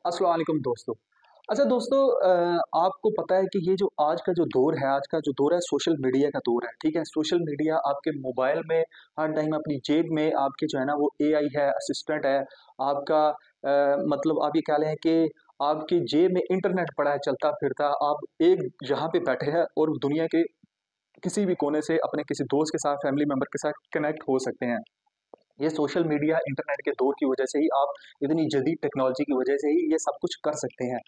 अस्सलाम वालेकुम दोस्तों। अच्छा दोस्तों, आपको पता है कि ये जो आज का जो दौर है, आज का जो दौर है सोशल मीडिया का दौर है, ठीक है? सोशल मीडिया आपके मोबाइल में हर टाइम अपनी जेब में आपके जो है ना वो एआई है, असिस्टेंट है, आपका मतलब आप ये कह लें कि आपकी जेब में इंटरनेट पड़ा है चलता-फिरता। आप एक जहाँ पे बैठे हैं और दुनिया के किसी भी कोने से अपने किसी दोस्त के साथ, फैमिली मेंबर के साथ कनेक्ट हो सकते हैं। ये सोशल मीडिया, इंटरनेट के दौर की वजह से ही आप इतनी जदीद टेक्नोलॉजी की वजह से ही ये सब कुछ कर सकते हैं।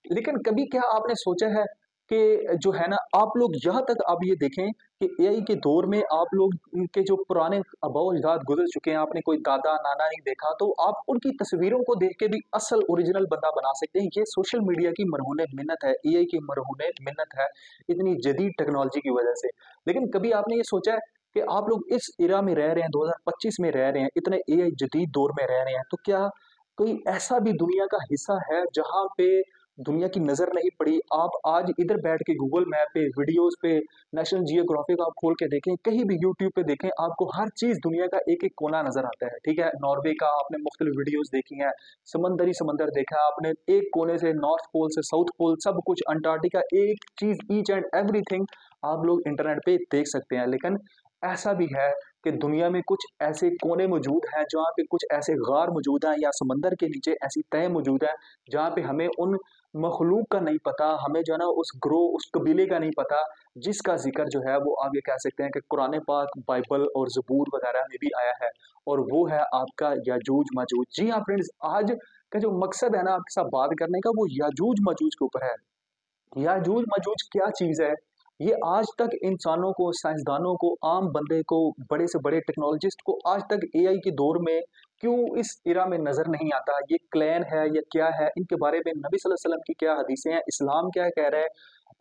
लेकिन कभी क्या आपने सोचा है कि जो है ना आप लोग यहाँ तक अब ये देखें कि एआई के दौर में आप लोग के जो पुराने आबा-ओ-अजदाद गुज़र चुके हैं, आपने कोई दादा-नाना नहीं देखा, तो आप उनकी तस्वीरों को देख के भी असल ओरिजिनल बंदा बना सकते हैं। ये सोशल मीडिया की मरहून मिन्नत है, एआई की मरहून मिन्नत है, इतनी जदीद टेक्नोलॉजी की वजह से। लेकिन कभी आपने ये सोचा है कि आप लोग इस एरा में रह रहे हैं, 2025 में रह रहे हैं, इतने एआई जदीद दौर में रह रहे हैं, तो क्या कोई ऐसा भी दुनिया का हिस्सा है जहाँ पे दुनिया की नज़र नहीं पड़ी? आप आज इधर बैठ के गूगल मैप पे, वीडियोज़ पे, नेशनल जियोग्राफिक आप खोल के देखें, कहीं भी यूट्यूब पे देखें, आपको हर चीज़ दुनिया का एक-एक कोना नज़र आता है, ठीक है? नॉर्वे का आपने मुख्तलिफ वीडियोज़ देखी हैं, समंदर ही समंदर देखा है आपने, एक कोने से नॉर्थ पोल से साउथ पोल सब कुछ, अंटार्कटिका, एक चीज़ ईच एंड एवरीथिंग आप लोग इंटरनेट पे देख सकते हैं। लेकिन ऐसा भी है कि दुनिया में कुछ ऐसे कोने मौजूद हैं, जहाँ पे कुछ ऐसे गार मौजूद हैं या समंदर के नीचे ऐसी तह मौजूद है, जहाँ पे हमें उन मखलूक का नहीं पता, हमें जो है ना उस ग्रोह, उस कबीले का नहीं पता, जिसका ज़िक्र जो है वो आप ये कह सकते हैं कि कुरान पाक, बाइबल और ज़बूर वगैरह में भी आया है, और वो है आपका याजूज-माजूज। जी हाँ फ्रेंड्स, आज का जो मकसद है ना आपके साथ बात करने का, वो याजूज-माजूज के ऊपर है। याजूज-माजूज क्या चीज़ है? ये आज तक इंसानों को, साइंसदानों को, आम बंदे को, बड़े से बड़े टेक्नोलॉजिस्ट को आज तक एआई के दौर में क्यों इस एरा में नज़र नहीं आता? ये क्लैन है या क्या है? इनके बारे में नबी सल्लल्लाहु अलैहि वसल्लम की क्या हदीसें हैं? इस्लाम क्या कह रहा है?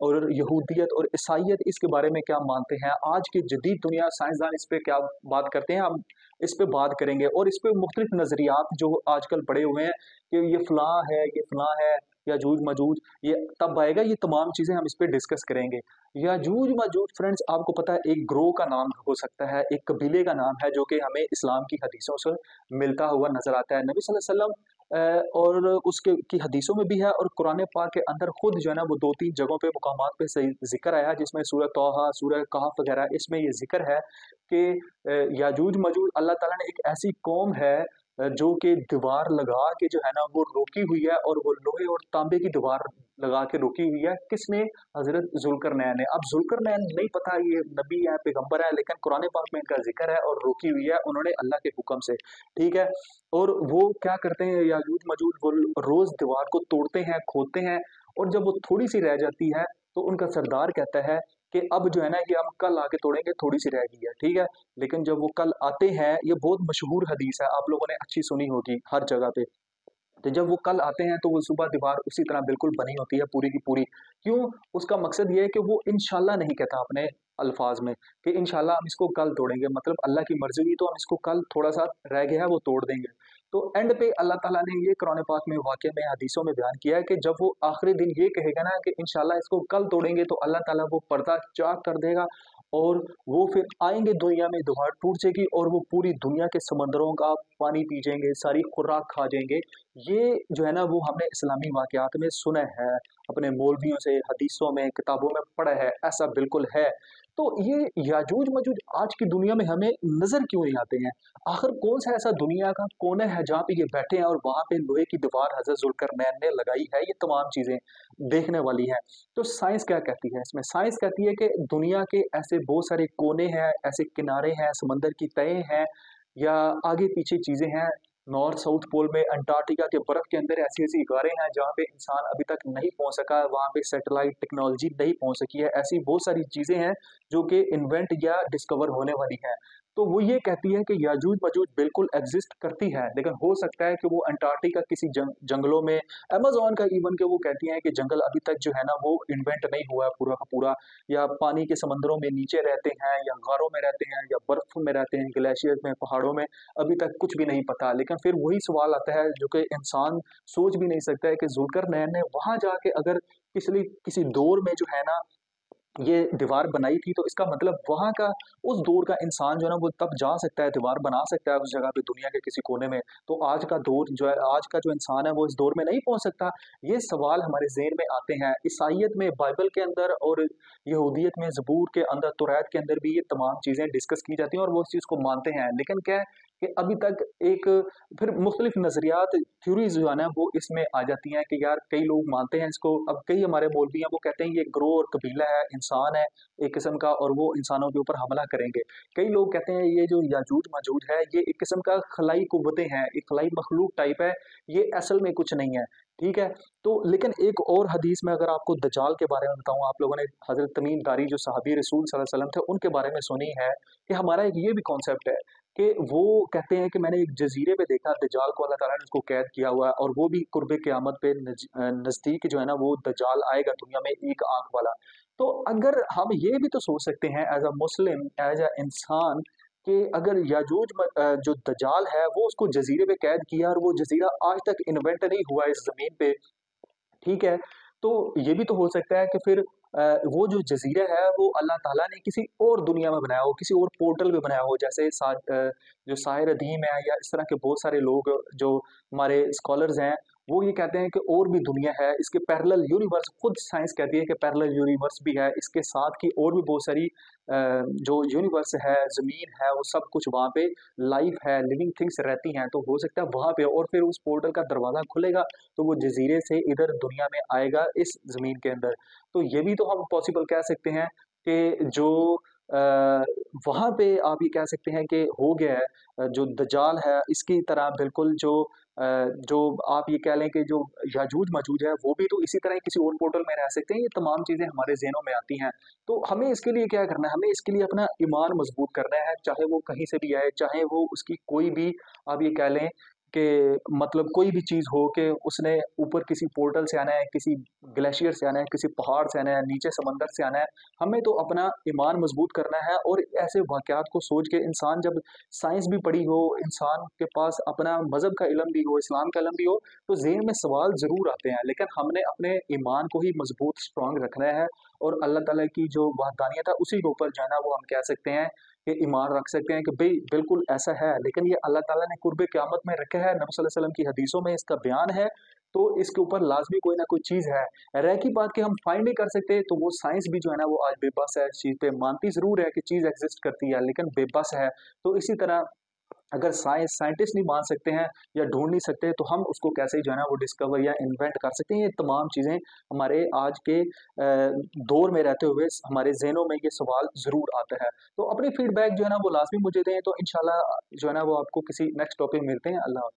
और यहूदियत और ईसाईयत इसके बारे में क्या मानते हैं? आज की जदीद दुनिया साइंसदान इस पे क्या बात करते हैं? हम इस पे बात करेंगे और इस पे मुख्तलिफ नज़रियात जो आजकल बड़े हुए हैं कि ये फलाँ है, ये फलाँ है, याजूज-माजूज ये तब आएगा, ये तमाम चीज़ें हम इस पे डिस्कस करेंगे। याजूज-माजूज फ्रेंड्स आपको पता है एक ग्रोह का नाम हो सकता है, एक कबीले का नाम है जो कि हमें इस्लाम की हदीसों से मिलता हुआ नज़र आता है। नबी सल्लल्लाहु अलैहि वसल्लम और उसके की हदीसों में भी है और कुरान पाक के अंदर खुद जो है ना वो 2-3 जगहों पे मुकामात पे सही ज़िक्र आया है, जिसमें सूरह तौहा, सूरह कहफ वगैरह इसमें ये ज़िक्र है कि याजूज-माजूज अल्लाह ताला ने एक ऐसी कौम है जो कि दीवार लगा के जो है ना वो रोकी हुई है, और वो लोहे और तांबे की दीवार लगा के रोकी हुई है। किसने? हज़रत ज़ुल्करनैन ने। अब ज़ुल्करनैन नहीं पता ये नबी है, पैगंबर है, लेकिन कुरान पाक में इनका ज़िक्र है और रोकी हुई है उन्होंने अल्लाह के हुक्म से, ठीक है? और वो क्या करते हैं याजूज-माजूज, वो रोज़ दीवार को तोड़ते हैं, खोदते हैं, और जब वो थोड़ी-सी रह जाती है, तो उनका सरदार कहता है कि अब जो है ना ये हम कल आके तोड़ेंगे, थोड़ी-सी रह गई है, ठीक है? लेकिन जब वो कल आते हैं, ये बहुत मशहूर हदीस है, आप लोगों ने अच्छी सुनी होगी हर जगह पे। तो जब वो कल आते हैं तो वो सुबह दीवार उसी तरह बिल्कुल बनी होती है पूरी की पूरी। क्यों? उसका मकसद ये है कि वो इंशाल्लाह नहीं कहता अपने अल्फाज में कि इंशाल्लाह हम इसको कल तोड़ेंगे, मतलब अल्लाह की मर्ज़ी हुई तो हम इसको कल थोड़ा-सा रह गया है वो तोड़ देंगे। तो एंड पे अल्लाह ताला ने ये कुरान पाक में वाक़या में हदीसों में बयान किया है कि जब वो आखिरी दिन ये कहेगा ना कि इंशाल्लाह इसको कल तोड़ेंगे, तो अल्लाह ताला वो पर्दा चाक कर देगा और वो फिर आएँगे दुनिया में, दीवार टूट जाएगी और वो पूरी दुनिया के समंदरों का पानी पी जाएँगे, सारी खुराक खा जाएँगे। ये जो है ना वो हमने इस्लामी वाक़यात में सुना है, अपने मौलवियों से, हदीसों में, किताबों में पढ़ा है, ऐसा बिल्कुल है। तो ये याजूज-माजूज आज की दुनिया में हमें नज़र क्यों नहीं आते हैं? आखिर कौन-सा ऐसा दुनिया का कोना है जहाँ पे ये बैठे हैं और वहाँ पे लोहे की दीवार हज़रत ज़ुल्करनैन ने लगाई है, ये तमाम चीज़ें देखने वाली हैं। तो साइंस क्या कहती है इसमें? साइंस कहती है कि दुनिया के ऐसे बहुत सारे कोने हैं, ऐसे किनारे हैं, समंदर की तहें हैं या आगे-पीछे चीज़ें हैं। नॉर्थ साउथ पोल में, अंटार्कटिका के बर्फ के अंदर ऐसी-ऐसी गारें हैं जहाँ पे इंसान अभी तक नहीं पहुँच सका है, वहाँ पे सैटेलाइट टेक्नोलॉजी नहीं पहुँच सकी है। ऐसी बहुत सारी चीज़ें हैं जो कि इन्वेंट या डिस्कवर होने वाली हैं। तो वो ये कहती है कि याजूज-माजूज बिल्कुल एक्ज़िस्ट करती है, लेकिन हो सकता है कि वो अंटार्कटिका किसी जंगलों में, अमेज़न का इवन के वो कहती हैं कि जंगल अभी तक जो है ना वो इन्वेंट नहीं हुआ है पूरा का पूरा, या पानी के समंदरों में नीचे रहते हैं या गारों में रहते हैं या बर्फ में रहते हैं, ग्लेशियर में, पहाड़ों में, अभी तक कुछ भी नहीं पता। लेकिन फिर वही सवाल आता है जो कि इंसान सोच भी नहीं सकता है कि ज़ुल्करनैन ने वहाँ जाके अगर किसी दौर में जो है ना ये दीवार बनाई थी, तो इसका मतलब वहाँ का उस दौर का इंसान जो है ना वो तब जा सकता है, दीवार बना सकता है उस जगह पे दुनिया के किसी कोने में। तो आज का दौर जो है, आज का जो इंसान है वो इस दौर में नहीं पहुँच सकता। ये सवाल हमारे ज़हन में आते हैं। ईसाइयत में, बाइबल के अंदर और यहूदियत में, ज़बूर के अंदर, तौरात के अंदर भी ये तमाम चीज़ें डिस्कस की जाती हैं और वो उस चीज़ को मानते हैं। लेकिन क्या है कि अभी तक एक फिर मुख्तलिफ नज़रियात, थ्योरीज़ जो है ना वो इसमें आ जाती हैं कि यार कई लोग मानते हैं इसको। अब कई हमारे मौलवी हैं वो कहते हैं ये ग्रोह और कबीला है, इंसान है एक किस्म का और वो इंसानों के ऊपर हमला करेंगे। कई लोग कहते हैं ये जो याजूज माजूज है ये एक किस्म का खलाई कुव्वतें हैं, एक खलाई मखलूक टाइप है, ये असल में कुछ नहीं है। ठीक है? तो लेकिन एक और हदीस में अगर आपको दज्जाल के बारे में बताऊँ, आप लोगों ने हज़रत तमीम दारी जो सहाबी रसूल सल्लल्लाहु अलैहि वसल्लम थे उनके बारे में सुनी है कि हमारा एक ये भी कॉन्सेप्ट है कि वो कहते हैं कि मैंने एक जज़ीरे पे देखा दज्जाल को, अल्लाह ताला ने उसको कैद किया हुआ है और वो भी कुर्ब क़यामत पे नज़दीक जो है ना वो दज्जाल आएगा दुनिया में एक आँख वाला। तो अगर हम ये भी तो सोच सकते हैं as a Muslim, as a इंसान कि अगर जो दज्जाल है वो उसको जज़ीरे पे कैद किया और वो जज़ीरा आज तक इन्वेंट नहीं हुआ इस ज़मीन पे, ठीक है? तो ये भी तो हो सकता है कि फिर वो जो जज़ीरा है वो अल्लाह ताला ने किसी और दुनिया में बनाया हो, किसी और पोर्टल में बनाया हो, जैसे जो साहिर अदीम है या इस तरह के बहुत सारे लोग जो हमारे स्कॉलर्स हैं, वो ये कहते हैं कि और भी दुनिया है, इसके पैरेलल यूनिवर्स, खुद साइंस कहती है कि पैरेलल यूनिवर्स भी है, इसके साथ की और भी बहुत सारी जो यूनिवर्स है, ज़मीन है, वो सब कुछ वहाँ पे लाइफ़ है, लिविंग थिंग्स रहती हैं, तो हो सकता है वहाँ पे और फिर उस पोर्टल का दरवाज़ा खुलेगा तो वो जज़ीरे से इधर दुनिया में आएगा इस ज़मीन के अंदर। तो ये भी तो हम पॉसिबल कह सकते हैं कि जो वहाँ पे आप ये कह सकते हैं कि हो गया है, जो दज्जाल है इसकी तरह बिल्कुल जो आप ये कह लें कि जो याजूज-माजूज है वो भी तो इसी तरह किसी और पोर्टल में रह सकते हैं। ये तमाम चीज़ें हमारे ज़हनों में आती हैं। तो हमें इसके लिए क्या करना है? हमें इसके लिए अपना ईमान मज़बूत करना है, चाहे वो कहीं से भी आए, चाहे वो उसकी कोई भी आप ये कह लें कि मतलब कोई भी चीज़ हो कि उसने ऊपर किसी पोर्टल से आना है, किसी ग्लेशियर से आना है, किसी पहाड़ से आना है, नीचे समंदर से आना है। हमें तो अपना ईमान मज़बूत करना है और ऐसे वाक़यात को सोच के इंसान जब साइंस भी पढ़ी हो, इंसान के पास अपना मज़हब का इल्म भी हो, इस्लाम का इल्म भी हो, तो ज़हन में सवाल ज़रूर आते हैं। लेकिन हमने अपने ईमान को ही मज़बूत स्ट्रॉन्ग रखना है और अल्लाह ताला की जो वहदानियत है उसी के ऊपर जो है ना वो हम कह सकते हैं कि ईमान रख सकते हैं कि भई बिल्कुल ऐसा है, लेकिन ये अल्लाह ताला ने कुर्ब क़यामत में रखा है, नबी सल्लल्लाहु अलैहि वसल्लम की हदीसों में इसका बयान है, तो इसके ऊपर लाज़मी कोई ना कोई चीज़ है। रह की बात कि हम फाइंड नहीं कर सकते, तो वो साइंस भी जो है ना वो आज बेबस है इस चीज़ पे, मानती ज़रूर है कि चीज़ एक्ज़िस्ट करती है, लेकिन बेबस है। तो इसी तरह अगर साइंटिस्ट नहीं मान सकते हैं या ढूँढ नहीं सकते, तो हम उसको कैसे जो है ना वो डिस्कवर या इन्वेंट कर सकते हैं। ये तमाम चीज़ें हमारे आज के दौर में रहते हुए हमारे ज़हनों में ये सवाल ज़रूर आता है। तो अपनी फीडबैक जो है ना वो लाज़मी मुझे दें, तो इंशाल्लाह जो है ना वो आपको किसी नेक्स्ट टॉपिक में मिलते हैं। अल्लाह